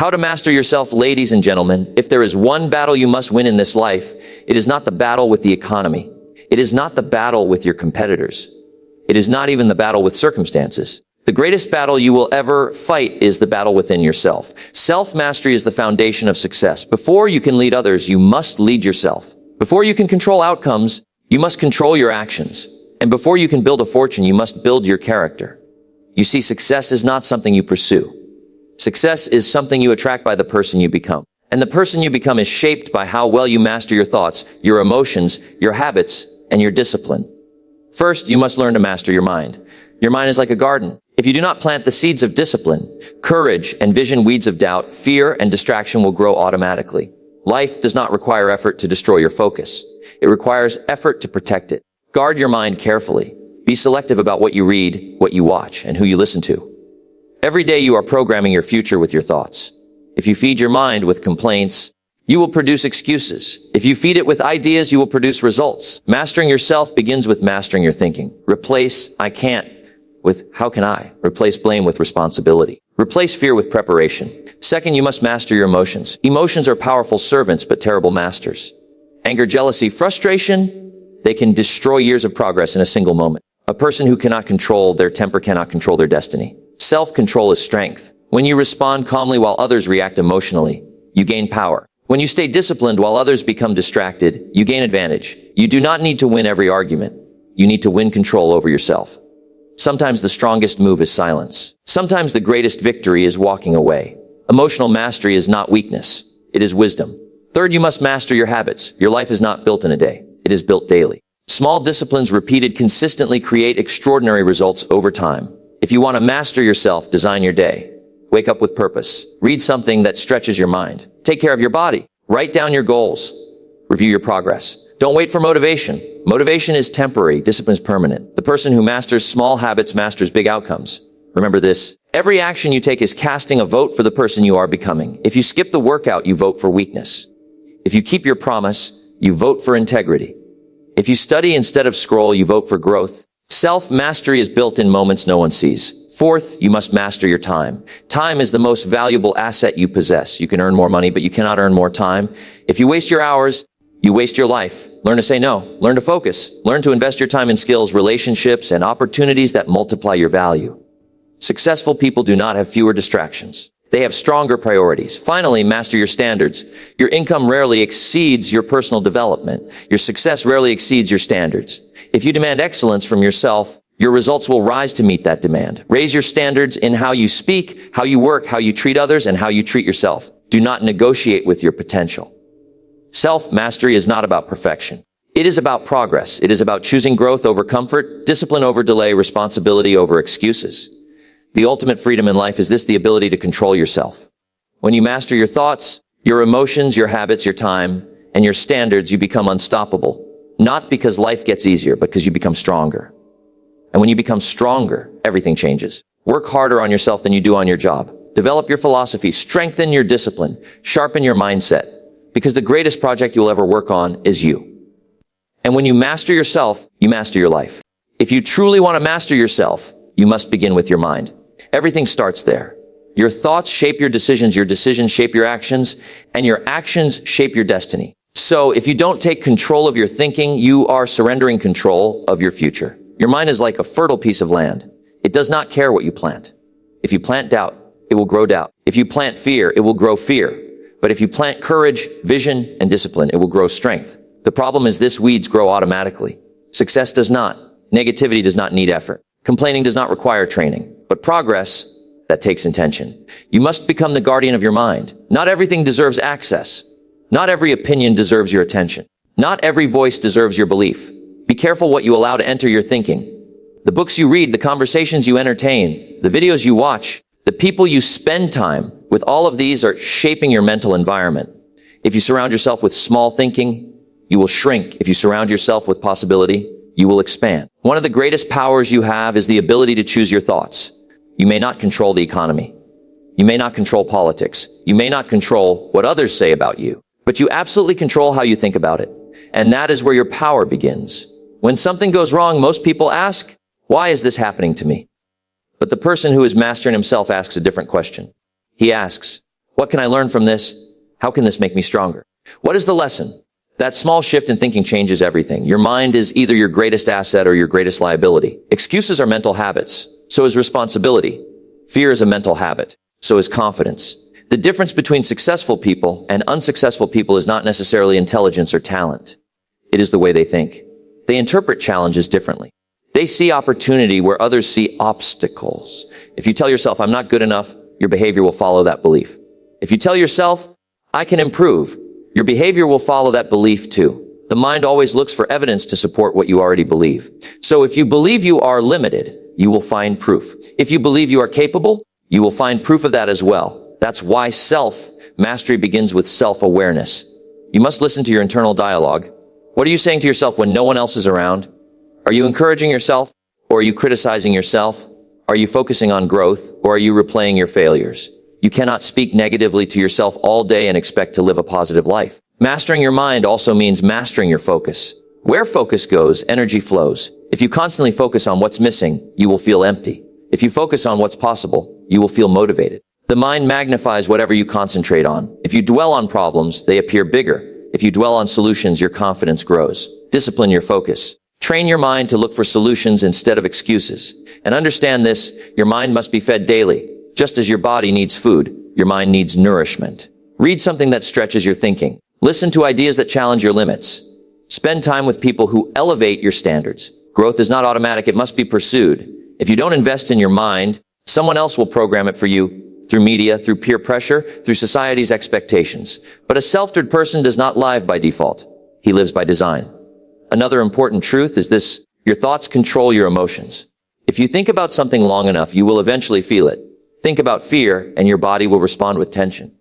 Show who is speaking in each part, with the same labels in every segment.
Speaker 1: How to master yourself, ladies and gentlemen. If there is one battle you must win in this life, it is not the battle with the economy. It is not the battle with your competitors. It is not even the battle with circumstances. The greatest battle you will ever fight is the battle within yourself. Self-mastery is the foundation of success. Before you can lead others, you must lead yourself. Before you can control outcomes, you must control your actions. And before you can build a fortune, you must build your character. You see, success is not something you pursue. Success is something you attract by the person you become. And the person you become is shaped by how well you master your thoughts, your emotions, your habits, and your discipline. First, you must learn to master your mind. Your mind is like a garden. If you do not plant the seeds of discipline, courage, and vision, weeds of doubt, fear, and distraction will grow automatically. Life does not require effort to destroy your focus. It requires effort to protect it. Guard your mind carefully. Be selective about what you read, what you watch, and who you listen to. Every day you are programming your future with your thoughts. If you feed your mind with complaints, you will produce excuses. If you feed it with ideas, you will produce results. Mastering yourself begins with mastering your thinking. Replace "I can't" with "how can I?" Replace blame with responsibility. Replace fear with preparation. Second, you must master your emotions. Emotions are powerful servants, but terrible masters. Anger, jealousy, frustration, they can destroy years of progress in a single moment. A person who cannot control their temper cannot control their destiny. Self-control is strength. When you respond calmly while others react emotionally, you gain power. When you stay disciplined while others become distracted, you gain advantage. You do not need to win every argument. You need to win control over yourself. Sometimes the strongest move is silence. Sometimes the greatest victory is walking away. Emotional mastery is not weakness. It is wisdom. Third, you must master your habits. Your life is not built in a day. It is built daily. Small disciplines repeated consistently create extraordinary results over time. If you want to master yourself, design your day. Wake up with purpose. Read something that stretches your mind. Take care of your body. Write down your goals. Review your progress. Don't wait for motivation. Motivation is temporary. Discipline is permanent. The person who masters small habits masters big outcomes. Remember this. Every action you take is casting a vote for the person you are becoming. If you skip the workout, you vote for weakness. If you keep your promise, you vote for integrity. If you study instead of scroll, you vote for growth. Self-mastery is built in moments no one sees. Fourth, you must master your time. Time is the most valuable asset you possess. You can earn more money, but you cannot earn more time. If you waste your hours, you waste your life. Learn to say no. Learn to focus. Learn to invest your time in skills, relationships, and opportunities that multiply your value. Successful people do not have fewer distractions. They have stronger priorities. Finally, master your standards. Your income rarely exceeds your personal development. Your success rarely exceeds your standards. If you demand excellence from yourself, your results will rise to meet that demand. Raise your standards in how you speak, how you work, how you treat others, and how you treat yourself. Do not negotiate with your potential. Self-mastery is not about perfection. It is about progress. It is about choosing growth over comfort, discipline over delay, responsibility over excuses. The ultimate freedom in life is this: the ability to control yourself. When you master your thoughts, your emotions, your habits, your time, and your standards, you become unstoppable. Not because life gets easier, but because you become stronger. And when you become stronger, everything changes. Work harder on yourself than you do on your job. Develop your philosophy, strengthen your discipline, sharpen your mindset, because the greatest project you'll ever work on is you. And when you master yourself, you master your life. If you truly want to master yourself, you must begin with your mind. Everything starts there. Your thoughts shape your decisions shape your actions, and your actions shape your destiny. So if you don't take control of your thinking, you are surrendering control of your future. Your mind is like a fertile piece of land. It does not care what you plant. If you plant doubt, it will grow doubt. If you plant fear, it will grow fear. But if you plant courage, vision, and discipline, it will grow strength. The problem is this: weeds grow automatically. Success does not. Negativity does not need effort. Complaining does not require training. But progress, that takes intention. You must become the guardian of your mind. Not everything deserves access. Not every opinion deserves your attention. Not every voice deserves your belief. Be careful what you allow to enter your thinking. The books you read, the conversations you entertain, the videos you watch, the people you spend time with, all of these are shaping your mental environment. If you surround yourself with small thinking, you will shrink. If you surround yourself with possibility, you will expand. One of the greatest powers you have is the ability to choose your thoughts. You may not control the economy. You may not control politics. You may not control what others say about you, but you absolutely control how you think about it. And that is where your power begins. When something goes wrong, most people ask, why is this happening to me? But the person who is mastering himself asks a different question. He asks, What can I learn from this? How can this make me stronger? What is the lesson? That small shift in thinking changes everything. Your mind is either your greatest asset or your greatest liability. Excuses are mental habits. So is responsibility. Fear is a mental habit. So is confidence. The difference between successful people and unsuccessful people is not necessarily intelligence or talent. It is the way they think. They interpret challenges differently. They see opportunity where others see obstacles. If you tell yourself, I'm not good enough, your behavior will follow that belief. If you tell yourself, I can improve, your behavior will follow that belief too. The mind always looks for evidence to support what you already believe. So if you believe you are limited, you will find proof. If you believe you are capable, you will find proof of that as well. That's why self-mastery begins with self-awareness. You must listen to your internal dialogue. What are you saying to yourself when no one else is around? Are you encouraging yourself, or are you criticizing yourself? Are you focusing on growth, or are you replaying your failures? You cannot speak negatively to yourself all day and expect to live a positive life. Mastering your mind also means mastering your focus. Where focus goes, energy flows. If you constantly focus on what's missing, you will feel empty. If you focus on what's possible, you will feel motivated. The mind magnifies whatever you concentrate on. If you dwell on problems, they appear bigger. If you dwell on solutions, your confidence grows. Discipline your focus. Train your mind to look for solutions instead of excuses. And understand this, your mind must be fed daily. Just as your body needs food, your mind needs nourishment. Read something that stretches your thinking. Listen to ideas that challenge your limits. Spend time with people who elevate your standards. Growth is not automatic, it must be pursued. If you don't invest in your mind, someone else will program it for you through media, through peer pressure, through society's expectations. But a self-centered person does not live by default. He lives by design. Another important truth is this: your thoughts control your emotions. If you think about something long enough, you will eventually feel it. Think about fear, and your body will respond with tension.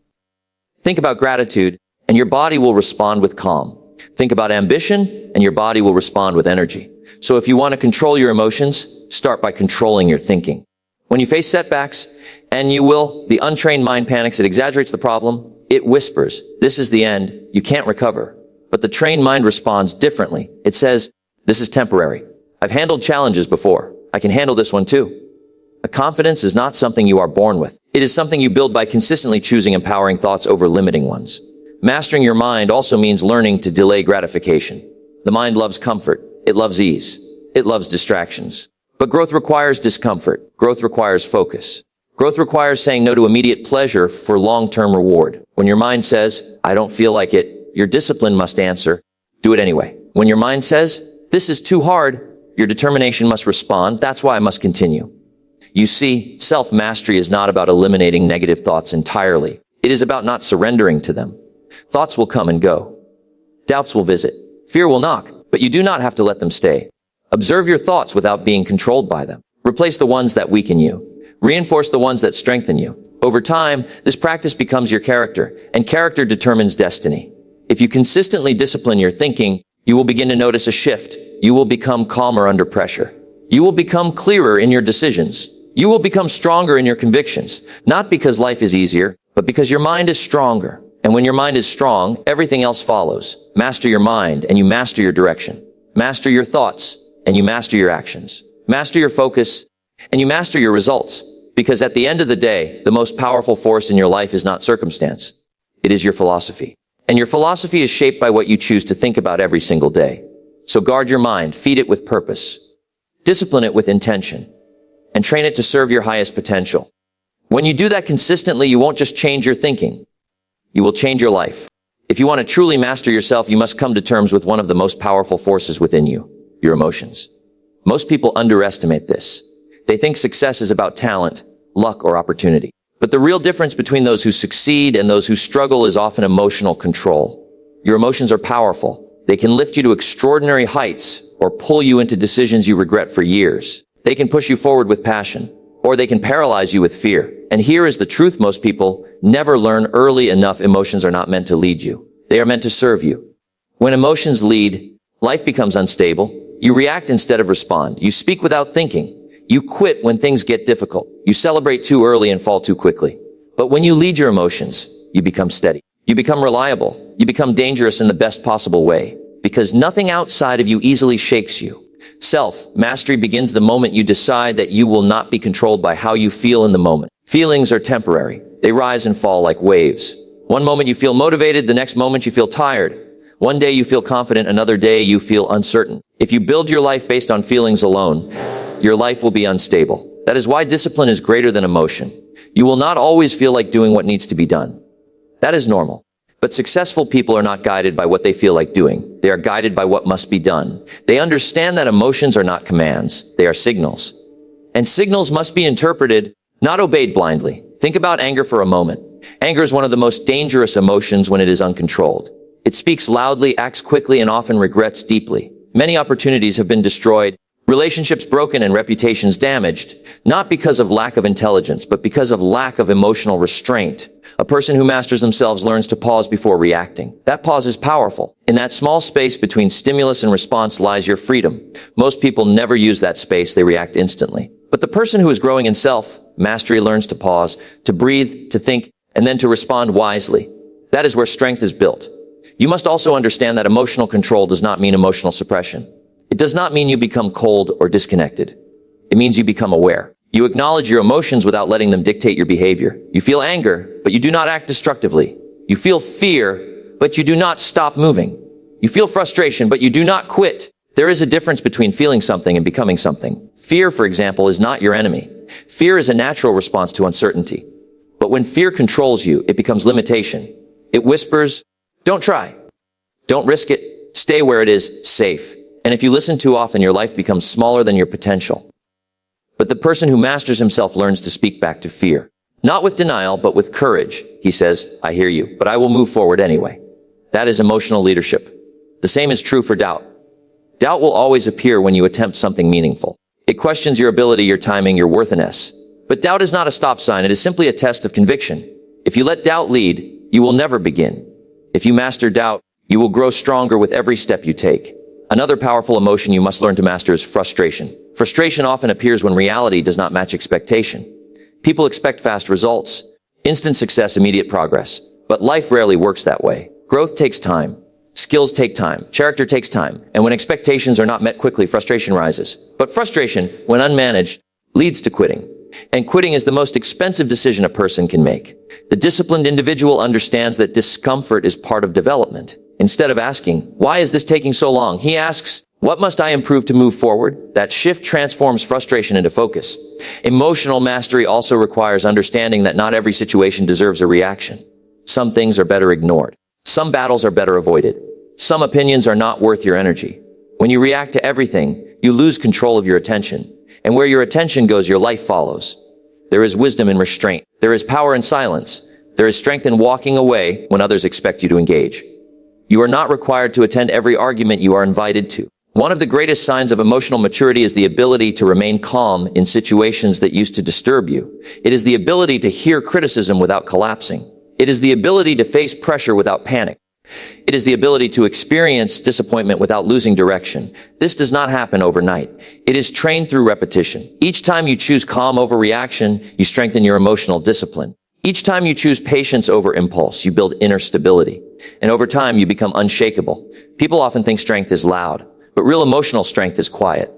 Speaker 1: Think about gratitude, and your body will respond with calm. Think about ambition, and your body will respond with energy. So if you want to control your emotions, start by controlling your thinking. When you face setbacks, and you will, the untrained mind panics, it exaggerates the problem, it whispers, this is the end, you can't recover. But the trained mind responds differently. It says, this is temporary. I've handled challenges before. I can handle this one too. A confidence is not something you are born with. It is something you build by consistently choosing empowering thoughts over limiting ones. Mastering your mind also means learning to delay gratification. The mind loves comfort. It loves ease. It loves distractions. But growth requires discomfort. Growth requires focus. Growth requires saying no to immediate pleasure for long-term reward. When your mind says, I don't feel like it, your discipline must answer, do it anyway. When your mind says, this is too hard, your determination must respond, that's why I must continue. You see, self-mastery is not about eliminating negative thoughts entirely. It is about not surrendering to them. Thoughts will come and go. Doubts will visit. Fear will knock, but you do not have to let them stay. Observe your thoughts without being controlled by them. Replace the ones that weaken you. Reinforce the ones that strengthen you. Over time, this practice becomes your character, and character determines destiny. If you consistently discipline your thinking, you will begin to notice a shift. You will become calmer under pressure. You will become clearer in your decisions. You will become stronger in your convictions, not because life is easier, but because your mind is stronger. And when your mind is strong, everything else follows. Master your mind, and you master your direction. Master your thoughts, and you master your actions. Master your focus, and you master your results. Because at the end of the day, the most powerful force in your life is not circumstance. It is your philosophy. And your philosophy is shaped by what you choose to think about every single day. So guard your mind, feed it with purpose, discipline it with intention, and train it to serve your highest potential. When you do that consistently, you won't just change your thinking. You will change your life. If you want to truly master yourself, you must come to terms with one of the most powerful forces within you, your emotions. Most people underestimate this. They think success is about talent, luck, or opportunity. But the real difference between those who succeed and those who struggle is often emotional control. Your emotions are powerful. They can lift you to extraordinary heights or pull you into decisions you regret for years. They can push you forward with passion, or they can paralyze you with fear. And here is the truth: most people never learn early enough. Emotions are not meant to lead you. They are meant to serve you. When emotions lead, life becomes unstable. You react instead of respond. You speak without thinking. You quit when things get difficult. You celebrate too early and fall too quickly. But when you lead your emotions, you become steady. You become reliable. You become dangerous in the best possible way, because nothing outside of you easily shakes you. Self-mastery begins the moment you decide that you will not be controlled by how you feel in the moment. Feelings are temporary. They rise and fall like waves. One moment you feel motivated, the next moment you feel tired. One day you feel confident, another day you feel uncertain. If you build your life based on feelings alone, your life will be unstable. That is why discipline is greater than emotion. You will not always feel like doing what needs to be done. That is normal. But successful people are not guided by what they feel like doing. They are guided by what must be done. They understand that emotions are not commands. They are signals. And signals must be interpreted, not obeyed blindly. Think about anger for a moment. Anger is one of the most dangerous emotions when it is uncontrolled. It speaks loudly, acts quickly, and often regrets deeply. Many opportunities have been destroyed, relationships broken, and reputations damaged, not because of lack of intelligence, but because of lack of emotional restraint. A person who masters themselves learns to pause before reacting. That pause is powerful. In that small space between stimulus and response lies your freedom. Most people never use that space. They react instantly. But the person who is growing in self-mastery learns to pause, to breathe, to think, and then to respond wisely. That is where strength is built. You must also understand that emotional control does not mean emotional suppression. It does not mean you become cold or disconnected. It means you become aware. You acknowledge your emotions without letting them dictate your behavior. You feel anger, but you do not act destructively. You feel fear, but you do not stop moving. You feel frustration, but you do not quit. There is a difference between feeling something and becoming something. Fear, for example, is not your enemy. Fear is a natural response to uncertainty. But when fear controls you, it becomes limitation. It whispers, don't try. Don't risk it. Stay where it is, safe. And if you listen too often, your life becomes smaller than your potential. But the person who masters himself learns to speak back to fear. Not with denial, but with courage. He says, I hear you, but I will move forward anyway. That is emotional leadership. The same is true for doubt. Doubt will always appear when you attempt something meaningful. It questions your ability, your timing, your worthiness. But doubt is not a stop sign. It is simply a test of conviction. If you let doubt lead, you will never begin. If you master doubt, you will grow stronger with every step you take. Another powerful emotion you must learn to master is frustration. Frustration often appears when reality does not match expectation. People expect fast results, instant success, immediate progress. But life rarely works that way. Growth takes time. Skills take time. Character takes time. And when expectations are not met quickly, frustration rises. But frustration, when unmanaged, leads to quitting. And quitting is the most expensive decision a person can make. The disciplined individual understands that discomfort is part of development. Instead of asking, why is this taking so long? He asks, what must I improve to move forward? That shift transforms frustration into focus. Emotional mastery also requires understanding that not every situation deserves a reaction. Some things are better ignored. Some battles are better avoided. Some opinions are not worth your energy. When you react to everything, you lose control of your attention. And where your attention goes, your life follows. There is wisdom in restraint. There is power in silence. There is strength in walking away when others expect you to engage. You are not required to attend every argument you are invited to. One of the greatest signs of emotional maturity is the ability to remain calm in situations that used to disturb you. It is the ability to hear criticism without collapsing. It is the ability to face pressure without panic. It is the ability to experience disappointment without losing direction. This does not happen overnight. It is trained through repetition. Each time you choose calm over reaction, you strengthen your emotional discipline. Each time you choose patience over impulse, you build inner stability. And over time, you become unshakable. People often think strength is loud, but real emotional strength is quiet.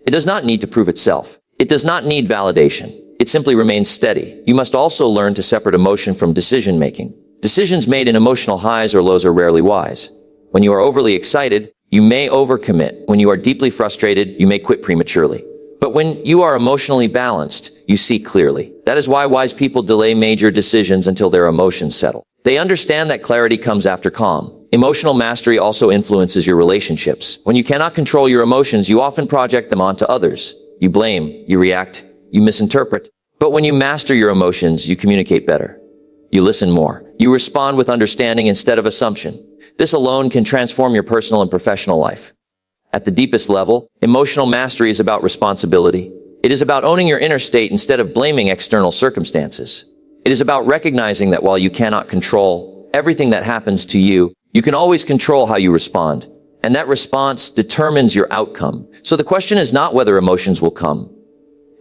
Speaker 1: It does not need to prove itself. It does not need validation. It simply remains steady. You must also learn to separate emotion from decision-making. Decisions made in emotional highs or lows are rarely wise. When you are overly excited, you may overcommit. When you are deeply frustrated, you may quit prematurely. But when you are emotionally balanced, you see clearly. That is why wise people delay major decisions until their emotions settle. They understand that clarity comes after calm. Emotional mastery also influences your relationships. When you cannot control your emotions, you often project them onto others. You blame, you react, you misinterpret. But when you master your emotions, you communicate better. You listen more. You respond with understanding instead of assumption. This alone can transform your personal and professional life. At the deepest level, emotional mastery is about responsibility. It is about owning your inner state instead of blaming external circumstances. It is about recognizing that while you cannot control everything that happens to you, you can always control how you respond. And that response determines your outcome. So the question is not whether emotions will come.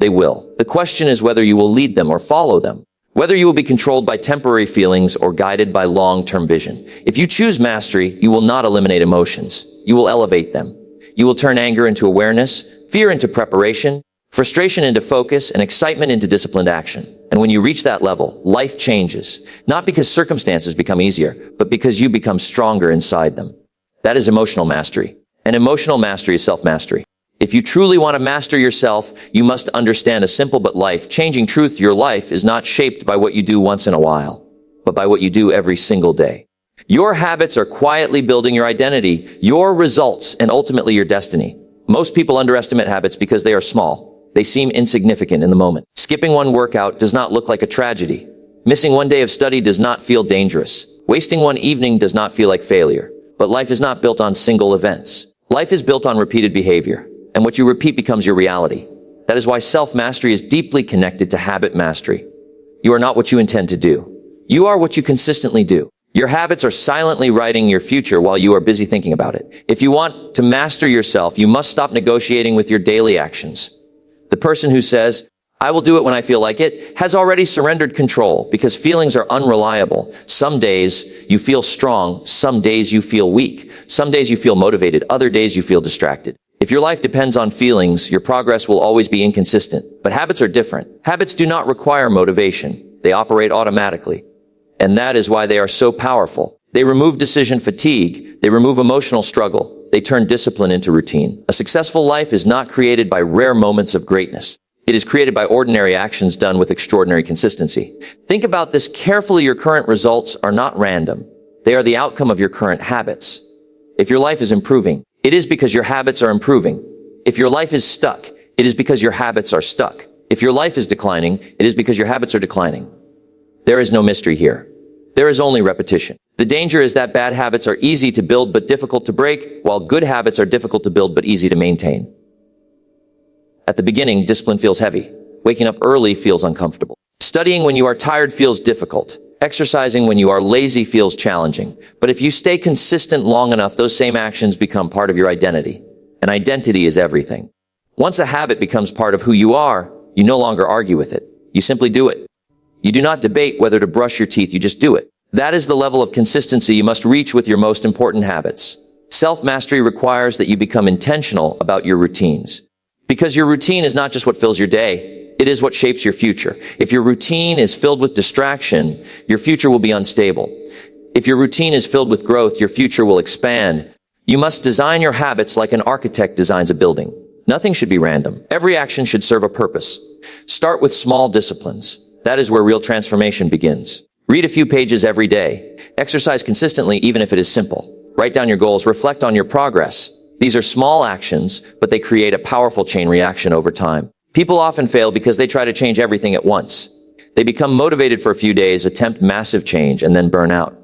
Speaker 1: They will. The question is whether you will lead them or follow them. Whether you will be controlled by temporary feelings or guided by long-term vision. If you choose mastery, you will not eliminate emotions. You will elevate them. You will turn anger into awareness, fear into preparation, frustration into focus, and excitement into disciplined action. And when you reach that level, life changes, not because circumstances become easier, but because you become stronger inside them. That is emotional mastery. And emotional mastery is self-mastery. If you truly want to master yourself, you must understand a simple but life-changing truth. Your life is not shaped by what you do once in a while, but by what you do every single day. Your habits are quietly building your identity, your results, and ultimately your destiny. Most people underestimate habits because they are small. They seem insignificant in the moment. Skipping one workout does not look like a tragedy. Missing one day of study does not feel dangerous. Wasting one evening does not feel like failure. But life is not built on single events. Life is built on repeated behavior. And what you repeat becomes your reality. That is why self-mastery is deeply connected to habit mastery. You are not what you intend to do. You are what you consistently do. Your habits are silently writing your future while you are busy thinking about it. If you want to master yourself, you must stop negotiating with your daily actions. The person who says, "I will do it when I feel like it," has already surrendered control because feelings are unreliable. Some days you feel strong. Some days you feel weak. Some days you feel motivated. Other days you feel distracted. If your life depends on feelings, your progress will always be inconsistent. But habits are different. Habits do not require motivation. They operate automatically. And that is why they are so powerful. They remove decision fatigue. They remove emotional struggle. They turn discipline into routine. A successful life is not created by rare moments of greatness. It is created by ordinary actions done with extraordinary consistency. Think about this carefully. Your current results are not random. They are the outcome of your current habits. If your life is improving, it is because your habits are improving. If your life is stuck, it is because your habits are stuck. If your life is declining, it is because your habits are declining. There is no mystery here. There is only repetition. The danger is that bad habits are easy to build but difficult to break, while good habits are difficult to build but easy to maintain. At the beginning, discipline feels heavy. Waking up early feels uncomfortable. Studying when you are tired feels difficult. Exercising when you are lazy feels challenging. But if you stay consistent long enough, those same actions become part of your identity. And identity is everything. Once a habit becomes part of who you are, you no longer argue with it. You simply do it. You do not debate whether to brush your teeth, you just do it. That is the level of consistency you must reach with your most important habits. Self-mastery requires that you become intentional about your routines. Because your routine is not just what fills your day. It is what shapes your future. If your routine is filled with distraction, your future will be unstable. If your routine is filled with growth, your future will expand. You must design your habits like an architect designs a building. Nothing should be random. Every action should serve a purpose. Start with small disciplines. That is where real transformation begins. Read a few pages every day. Exercise consistently, even if it is simple. Write down your goals. Reflect on your progress. These are small actions, but they create a powerful chain reaction over time. People often fail because they try to change everything at once. They become motivated for a few days, attempt massive change, and then burn out.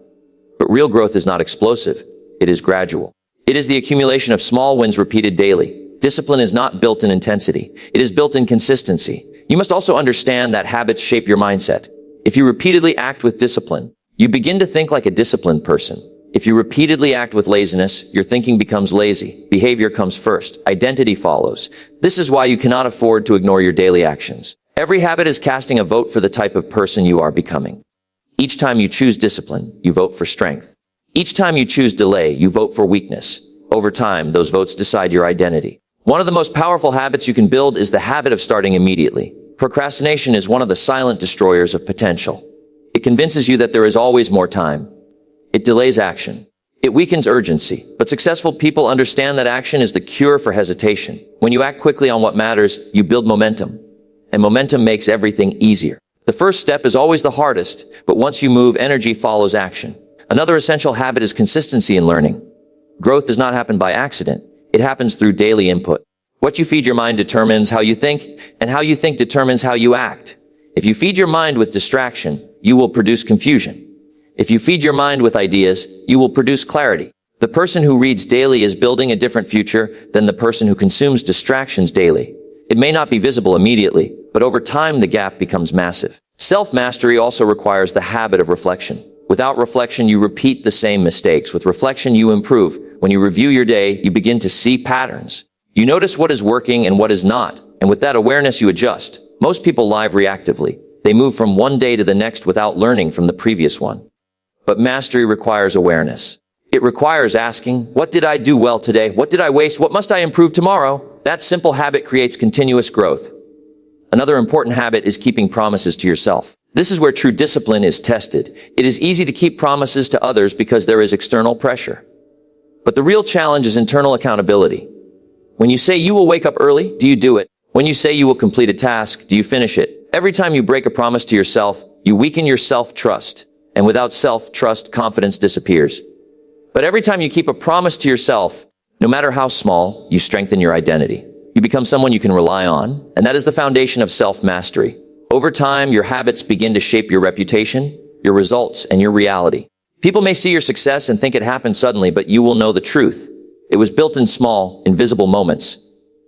Speaker 1: But real growth is not explosive. It is gradual. It is the accumulation of small wins repeated daily. Discipline is not built in intensity. It is built in consistency. You must also understand that habits shape your mindset. If you repeatedly act with discipline, you begin to think like a disciplined person. If you repeatedly act with laziness, your thinking becomes lazy. Behavior comes first. Identity follows. This is why you cannot afford to ignore your daily actions. Every habit is casting a vote for the type of person you are becoming. Each time you choose discipline, you vote for strength. Each time you choose delay, you vote for weakness. Over time, those votes decide your identity. One of the most powerful habits you can build is the habit of starting immediately. Procrastination is one of the silent destroyers of potential. It convinces you that there is always more time. It delays action. It weakens urgency. But successful people understand that action is the cure for hesitation. When you act quickly on what matters, you build momentum. And momentum makes everything easier. The first step is always the hardest, but once you move, energy follows action. Another essential habit is consistency in learning. Growth does not happen by accident. It happens through daily input. What you feed your mind determines how you think, and how you think determines how you act. If you feed your mind with distraction, you will produce confusion. If you feed your mind with ideas, you will produce clarity. The person who reads daily is building a different future than the person who consumes distractions daily. It may not be visible immediately, but over time the gap becomes massive. Self-mastery also requires the habit of reflection. Without reflection, you repeat the same mistakes. With reflection, you improve. When you review your day, you begin to see patterns. You notice what is working and what is not, and with that awareness, you adjust. Most people live reactively. They move from one day to the next without learning from the previous one. But mastery requires awareness. It requires asking, what did I do well today? What did I waste? What must I improve tomorrow? That simple habit creates continuous growth. Another important habit is keeping promises to yourself. This is where true discipline is tested. It is easy to keep promises to others because there is external pressure. But the real challenge is internal accountability. When you say you will wake up early, do you do it? When you say you will complete a task, do you finish it? Every time you break a promise to yourself, you weaken your self-trust. And without self-trust, confidence disappears. But every time you keep a promise to yourself, no matter how small, you strengthen your identity. You become someone you can rely on, and that is the foundation of self-mastery. Over time, your habits begin to shape your reputation, your results, and your reality. People may see your success and think it happened suddenly, but you will know the truth. It was built in small, invisible moments.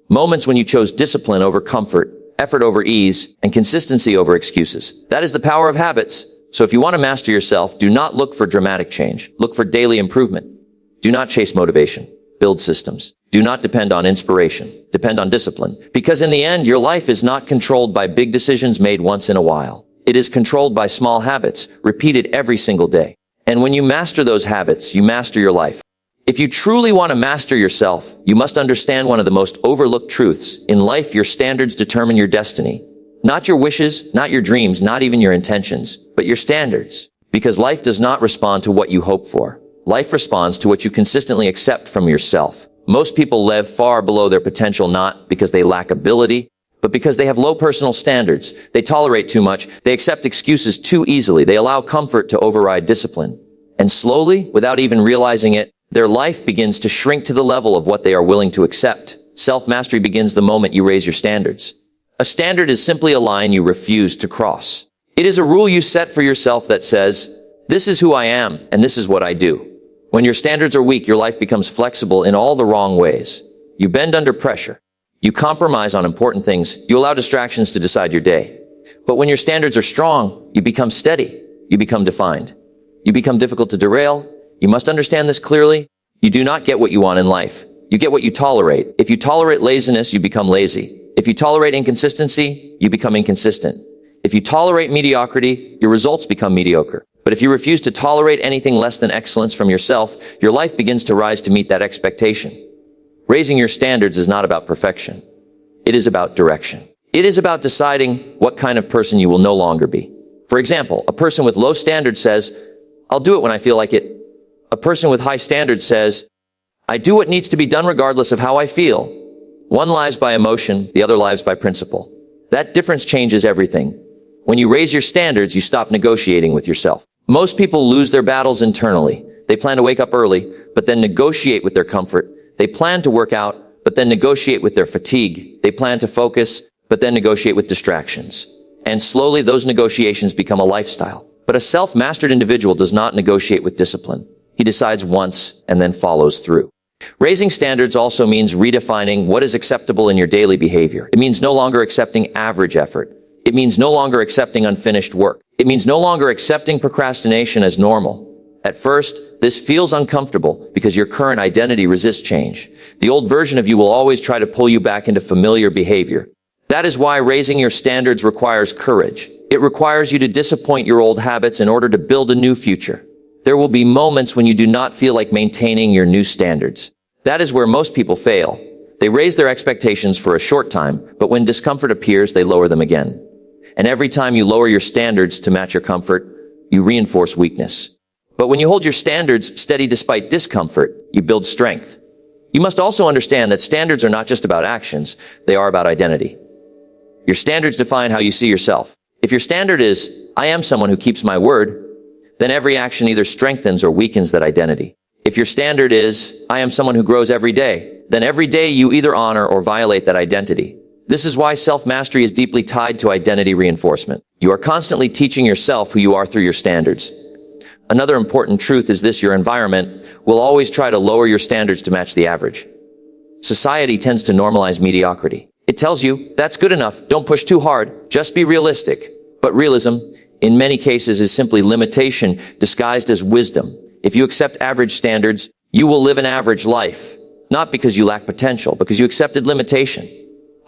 Speaker 1: Moments when you chose discipline over comfort, effort over ease, and consistency over excuses. That is the power of habits. So if you want to master yourself, do not look for dramatic change. Look for daily improvement. Do not chase motivation. Build systems. Do not depend on inspiration. Depend on discipline. Because in the end, your life is not controlled by big decisions made once in a while. It is controlled by small habits, repeated every single day. And when you master those habits, you master your life. If you truly want to master yourself, you must understand one of the most overlooked truths. In life, your standards determine your destiny. Not your wishes, not your dreams, not even your intentions, but your standards. Because life does not respond to what you hope for. Life responds to what you consistently accept from yourself. Most people live far below their potential not because they lack ability, but because they have low personal standards. They tolerate too much. They accept excuses too easily. They allow comfort to override discipline. And slowly, without even realizing it, their life begins to shrink to the level of what they are willing to accept. Self-mastery begins the moment you raise your standards. A standard is simply a line you refuse to cross. It is a rule you set for yourself that says, this is who I am, and this is what I do. When your standards are weak, your life becomes flexible in all the wrong ways. You bend under pressure. You compromise on important things. You allow distractions to decide your day. But when your standards are strong, you become steady. You become defined. You become difficult to derail. You must understand this clearly. You do not get what you want in life. You get what you tolerate. If you tolerate laziness, you become lazy. If you tolerate inconsistency, you become inconsistent. If you tolerate mediocrity, your results become mediocre. But if you refuse to tolerate anything less than excellence from yourself, your life begins to rise to meet that expectation. Raising your standards is not about perfection. It is about direction. It is about deciding what kind of person you will no longer be. For example, a person with low standards says, I'll do it when I feel like it. A person with high standards says, I do what needs to be done regardless of how I feel. One lives by emotion, the other lives by principle. That difference changes everything. When you raise your standards, you stop negotiating with yourself. Most people lose their battles internally. They plan to wake up early, but then negotiate with their comfort. They plan to work out, but then negotiate with their fatigue. They plan to focus, but then negotiate with distractions. And slowly those negotiations become a lifestyle. But a self-mastered individual does not negotiate with discipline. He decides once and then follows through. Raising standards also means redefining what is acceptable in your daily behavior. It means no longer accepting average effort. It means no longer accepting unfinished work. It means no longer accepting procrastination as normal. At first, this feels uncomfortable because your current identity resists change. The old version of you will always try to pull you back into familiar behavior. That is why raising your standards requires courage. It requires you to disappoint your old habits in order to build a new future. There will be moments when you do not feel like maintaining your new standards. That is where most people fail. They raise their expectations for a short time, but when discomfort appears, they lower them again. And every time you lower your standards to match your comfort, you reinforce weakness. But when you hold your standards steady despite discomfort, you build strength. You must also understand that standards are not just about actions, they are about identity. Your standards define how you see yourself. If your standard is, I am someone who keeps my word, then every action either strengthens or weakens that identity. If your standard is, I am someone who grows every day, then every day you either honor or violate that identity. This is why self-mastery is deeply tied to identity reinforcement. You are constantly teaching yourself who you are through your standards. Another important truth is this: your environment will always try to lower your standards to match the average. Society tends to normalize mediocrity. It tells you, that's good enough, don't push too hard, just be realistic. But realism, in many cases, is simply limitation disguised as wisdom. If you accept average standards, you will live an average life. Not because you lack potential, because you accepted limitation.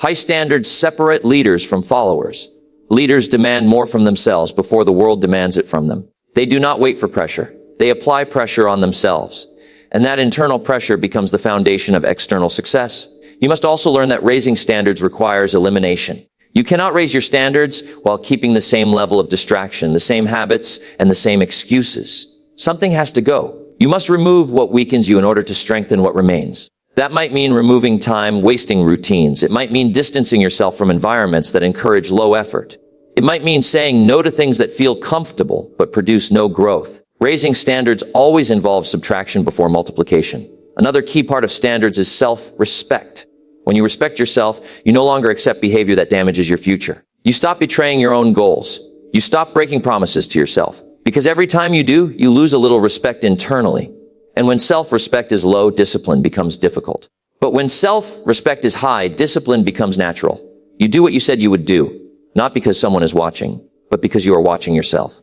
Speaker 1: High standards separate leaders from followers. Leaders demand more from themselves before the world demands it from them. They do not wait for pressure. They apply pressure on themselves. And that internal pressure becomes the foundation of external success. You must also learn that raising standards requires elimination. You cannot raise your standards while keeping the same level of distraction, the same habits, and the same excuses. Something has to go. You must remove what weakens you in order to strengthen what remains. That might mean removing time-wasting routines. It might mean distancing yourself from environments that encourage low effort. It might mean saying no to things that feel comfortable but produce no growth. Raising standards always involves subtraction before multiplication. Another key part of standards is self-respect. When you respect yourself, you no longer accept behavior that damages your future. You stop betraying your own goals. You stop breaking promises to yourself. Because every time you do, you lose a little respect internally. And when self-respect is low, discipline becomes difficult. But when self-respect is high, discipline becomes natural. You do what you said you would do, not because someone is watching, but because you are watching yourself.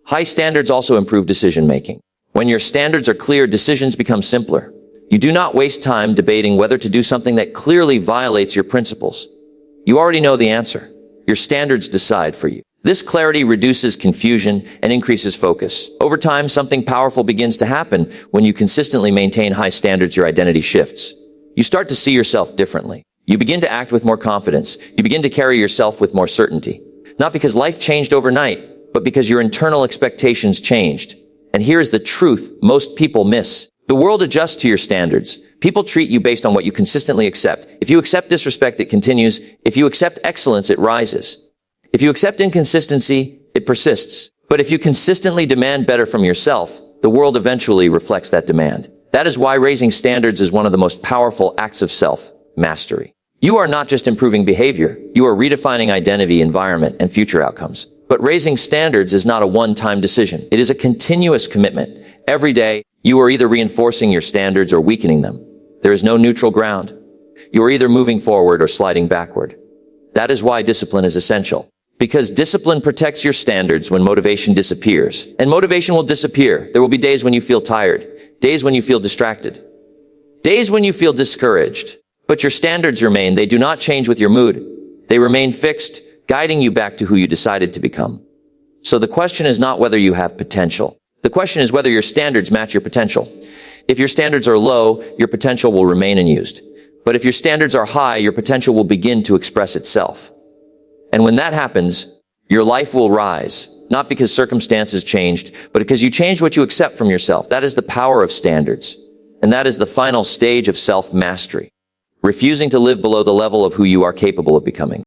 Speaker 1: High standards also improve decision-making. When your standards are clear, decisions become simpler. You do not waste time debating whether to do something that clearly violates your principles. You already know the answer. Your standards decide for you. This clarity reduces confusion and increases focus. Over time, something powerful begins to happen when you consistently maintain high standards. Your identity shifts. You start to see yourself differently. You begin to act with more confidence. You begin to carry yourself with more certainty. Not because life changed overnight, but because your internal expectations changed. And here is the truth most people miss. The world adjusts to your standards. People treat you based on what you consistently accept. If you accept disrespect, it continues. If you accept excellence, it rises. If you accept inconsistency, it persists. But if you consistently demand better from yourself, the world eventually reflects that demand. That is why raising standards is one of the most powerful acts of self-mastery. You are not just improving behavior. You are redefining identity, environment, and future outcomes. But raising standards is not a one-time decision. It is a continuous commitment. Every day, you are either reinforcing your standards or weakening them. There is no neutral ground. You are either moving forward or sliding backward. That is why discipline is essential. Because discipline protects your standards when motivation disappears. And motivation will disappear. There will be days when you feel tired, days when you feel distracted, days when you feel discouraged. But your standards remain. They do not change with your mood. They remain fixed, guiding you back to who you decided to become. So the question is not whether you have potential. The question is whether your standards match your potential. If your standards are low, your potential will remain unused. But if your standards are high, your potential will begin to express itself. And when that happens, your life will rise, not because circumstances changed, but because you changed what you accept from yourself. That is the power of standards. And that is the final stage of self-mastery. Refusing to live below the level of who you are capable of becoming.